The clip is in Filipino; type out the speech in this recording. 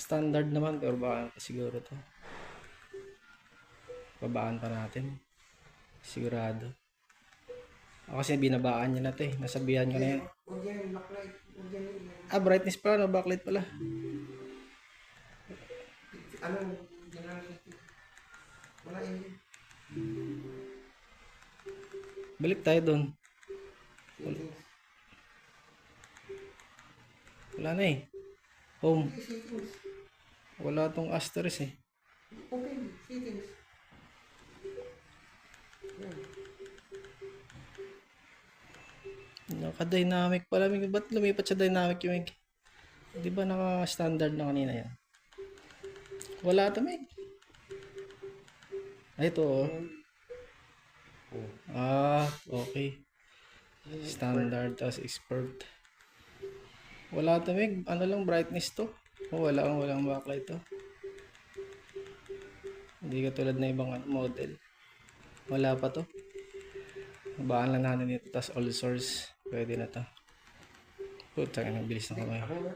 Standard naman, pero baka siguro to. Babaan pa natin. Sigurado. Ako kasi binabaan niya na to eh. Nasabihan ko na yan. Huwag yan, backlight. Huwag yan. Brightness pala, no? Backlight pala. Ano, yan lang. Wala yan. Balik tayo dun. Settings. Wala na eh. Home. Okay, settings. Wala tong asterisk eh. Open, settings. Yan. Naka-dynamic pala. Ba't lumipat sa dynamic yung Mig? Di ba naka-standard na kanina yan? Wala to Mig. Ay, ito oh. Okay. Standard tas expert. Wala to Mig. Ano lang brightness to? Walang backlight to. Hindi katulad na ibang model. Wala pa to. Babaan lang natin ito. Tas all source. Pwede na to. Putang ina, bilis na kamay. Ako na.